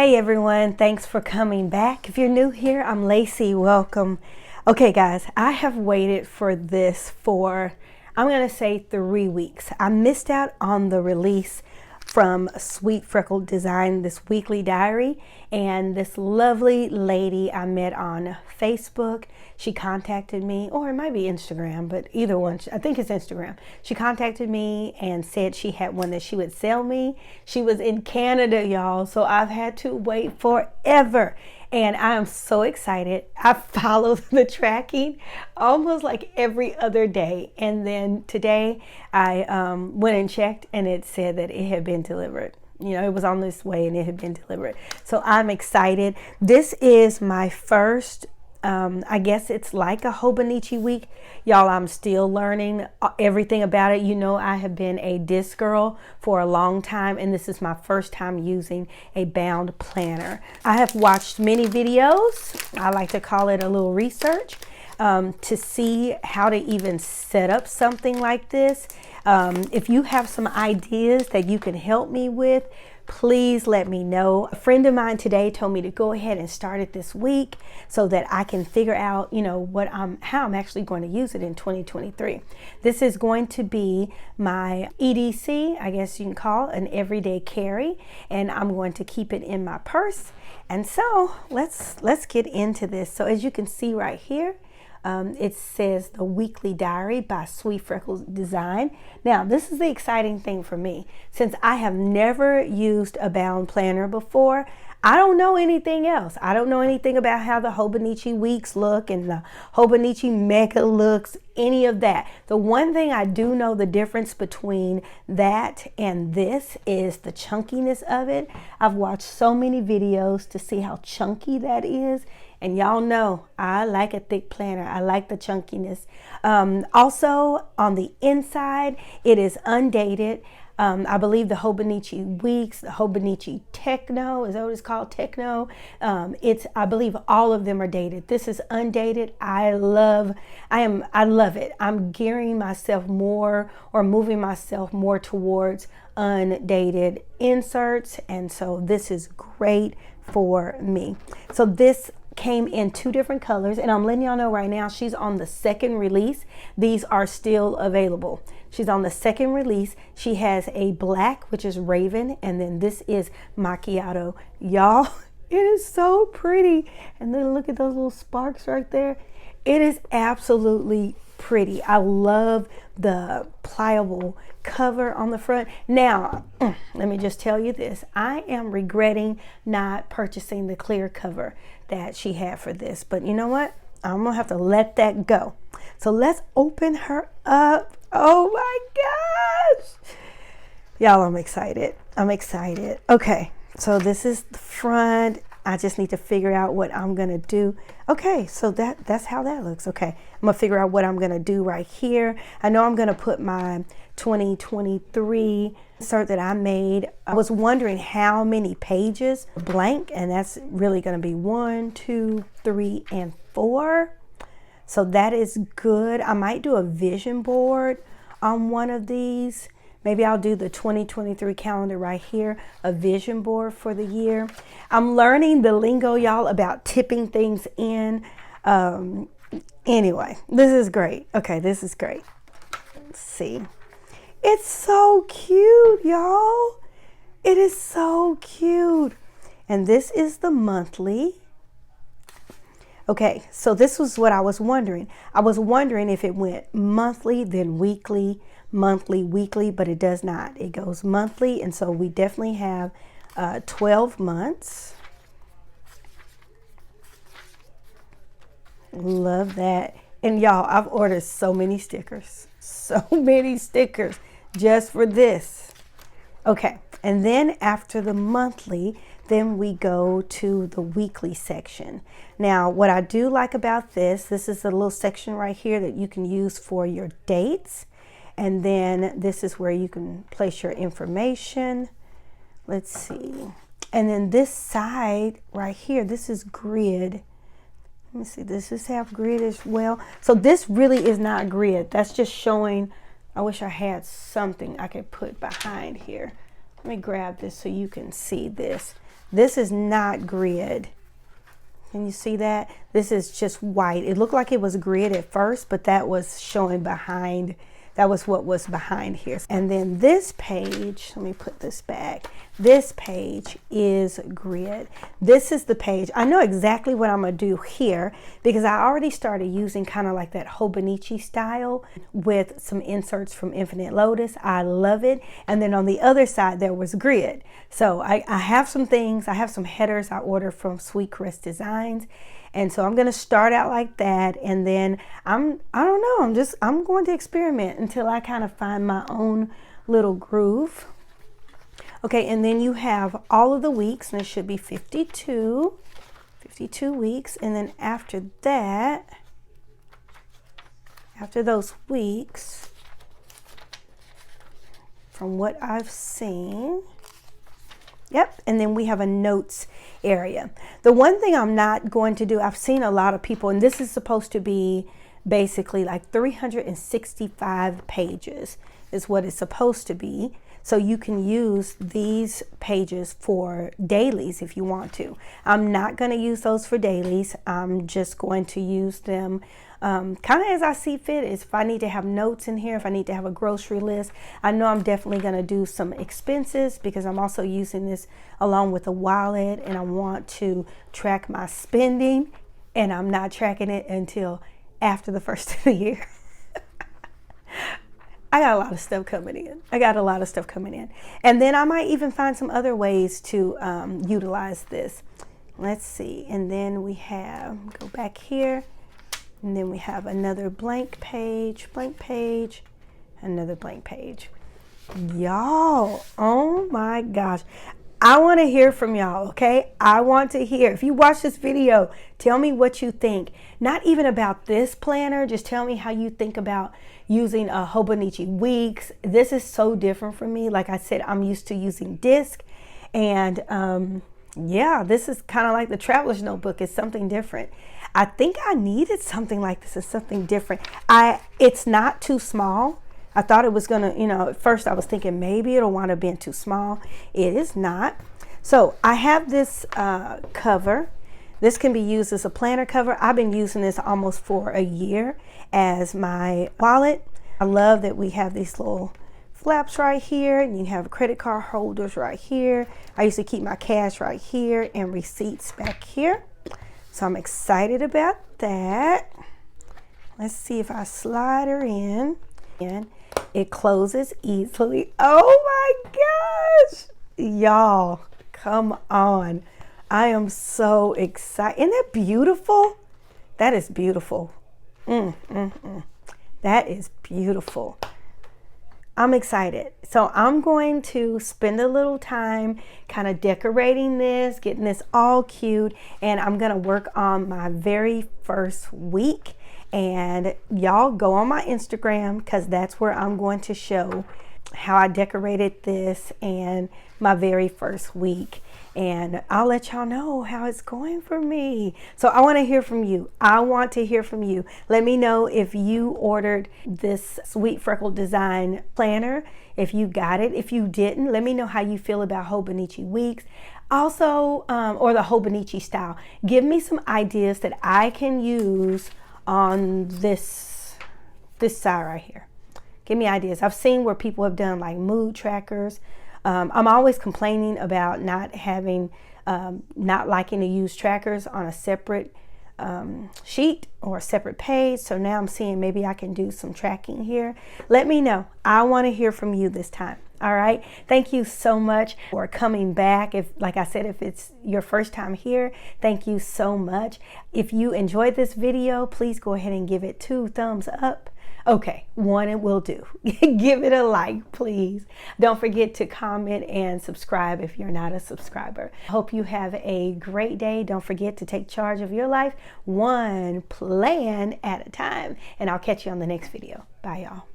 Hey everyone, thanks for coming back. If you're new here, I'm Lacey, welcome. Okay guys, I have waited for this for, I'm gonna say 3 weeks. I missed out on the release from Sweet Freckled Design, this weekly diary, and this lovely lady I met on Facebook, she contacted me, or it might be Instagram, but either one, I think it's Instagram. She contacted me and said she had one that she would sell me. She was in Canada, y'all, so I've had to wait forever. And I am so excited. I followed the tracking almost like every other day. And then today I went and checked and it said that it had been delivered. You know, it was on this way and it had been delivered. So I'm excited. This is my first, I guess it's like a Hobonichi week. Y'all, I'm still learning everything about it. You know, I have been a disc girl for a long time, and this is my first time using a bound planner. I have watched many videos. I like to call it a little research to see how to even set up something like this. If you have some ideas that you can help me with, please let me know. A friend of mine today told me to go ahead and start it this week so that I can figure out, you know, how I'm actually going to use it in 2023. This is going to be my EDC, I guess you can call it, an everyday carry, and I'm going to keep it in my purse. And so let's get into this. So as you can see right here, it says the weekly diary by Sweet Freckled Design. Now, this is the exciting thing for me. Since I have never used a bound planner before, I don't know anything else. I don't know anything about how the Hobonichi weeks look and the Hobonichi Mega looks, any of that. The one thing I do know the difference between that and this is the chunkiness of it. I've watched so many videos to see how chunky that is. And y'all know I like a thick planner. I like the chunkiness. Also on the inside, it is undated. I believe the Hobonichi Weeks, the Hobonichi Techno, is that what it's called? Techno. I believe all of them are dated. This is undated. I love it. I'm gearing myself more or moving myself more towards undated inserts. And so this is great for me. So this came in 2 different colors, and I'm letting y'all know right now she's on the second release. These are still available. She's on the second release. She has a black, which is Raven, and then this is Macchiato. Y'all, it is so pretty. And then look at those little sparks right there. It is absolutely pretty. I love the pliable cover on the front. Now, let me just tell you this. I am regretting not purchasing the clear cover that she had for this, but you know what? I'm gonna have to let that go. So let's open her up. Oh my gosh. Y'all, I'm excited. I'm excited. Okay, so this is the front. I just need to figure out what I'm gonna do. Okay, so that's how that looks. Okay, I'm gonna figure out what I'm gonna do right here. I know I'm gonna put my 2023 insert that I made. I was wondering how many pages blank, and that's really gonna be 1, 2, 3, and 4. So that is good. I might do a vision board on one of these. Maybe I'll do the 2023 calendar right here, a vision board for the year. I'm learning the lingo, y'all, about tipping things in. Anyway, this is great. Okay, this is great. Let's see. It's so cute, y'all. It is so cute. And this is the monthly. Okay, so this was what I was wondering. I was wondering if it went monthly, then weekly, monthly, weekly, but it does not. It goes monthly, and so we definitely have 12 months. Love that. And y'all, I've ordered so many stickers just for this. Okay, and then after the monthly, then we go to the weekly section. Now, what I do like about this is a little section right here that you can use for your dates. And then this is where you can place your information. Let's see. And then this side right here, this is grid. Let me see, this is half grid as well. So this really is not grid. That's just showing, I wish I had something I could put behind here. Let me grab this so you can see this. This is not grid. Can you see that? This is just white. It looked like it was grid at first, but that was showing behind. That was what was behind here. And then this page, let me put this back. This page is grid. This is the page. I know exactly what I'm gonna do here because I already started using kind of like that Hobonichi style with some inserts from Infinite Lotus. I love it. And then on the other side, there was grid. So I have some things. I have some headers I ordered from Sweet Freckled Designs. And so I'm going to start out like that, and then I don't know, I'm going to experiment until I kind of find my own little groove. Okay, and then you have all of the weeks, and it should be 52 weeks, and then after that, after those weeks, from what I've seen, yep, and then we have a notes area. The one thing I'm not going to do, I've seen a lot of people, and this is supposed to be basically like 365 pages is what it's supposed to be. So you can use these pages for dailies if you want to. I'm not going to use those for dailies. I'm just going to use them kind of as I see fit. Is if I need to have notes in here, if I need to have a grocery list. I know I'm definitely going to do some expenses because I'm also using this along with a wallet, and I want to track my spending, and I'm not tracking it until after the first of the year. I got a lot of stuff coming in. And then I might even find some other ways to utilize this. Let's see. And then we have, go back here. And then we have another blank page, another blank page. Y'all, oh my gosh. I want to hear from y'all, okay? I want to hear. If you watch this video, tell me what you think. Not even about this planner, just tell me how you think about using a Hobonichi Weeks. This is so different for me. Like I said, I'm used to using disc, and yeah, this is kind of like the traveler's notebook. It's something different. I think I needed something like this. It's something different. It's not too small. I thought it was gonna, at first I was thinking maybe it'll wind up being too small. It is not. So I have this cover. This can be used as a planner cover. I've been using this almost for a year as my wallet. I love that we have these little flaps right here, and you have credit card holders right here. I used to keep my cash right here and receipts back here. So I'm excited about that. Let's see if I slide her in. And it closes easily. Oh my gosh. Y'all, come on. I am so excited. Isn't that beautiful? That is beautiful. That is beautiful. I'm excited. So I'm going to spend a little time kind of decorating this, getting this all cute, and I'm going to work on my very first week. And y'all go on my Instagram because that's where I'm going to show how I decorated this and my very first week. And I'll let y'all know how it's going for me. So I want to hear from you. I want to hear from you. Let me know if you ordered this Sweet Freckled Design planner, if you got it. If you didn't, let me know how you feel about Hobonichi Weeks. Also, or the Hobonichi style. Give me some ideas that I can use on this side right here. Give me ideas. I've seen where people have done like mood trackers. I'm always complaining about not liking to use trackers on a separate sheet or a separate page. So now I'm seeing maybe I can do some tracking here. Let me know. I want to hear from you this time. All right. Thank you so much for coming back. Like I said, if it's your first time here, thank you so much. If you enjoyed this video, please go ahead and give it 2 thumbs up. Okay, 1 it will do. Give it a like, please. Don't forget to comment and subscribe if you're not a subscriber. Hope you have a great day. Don't forget to take charge of your life 1 plan at a time. And I'll catch you on the next video. Bye, y'all.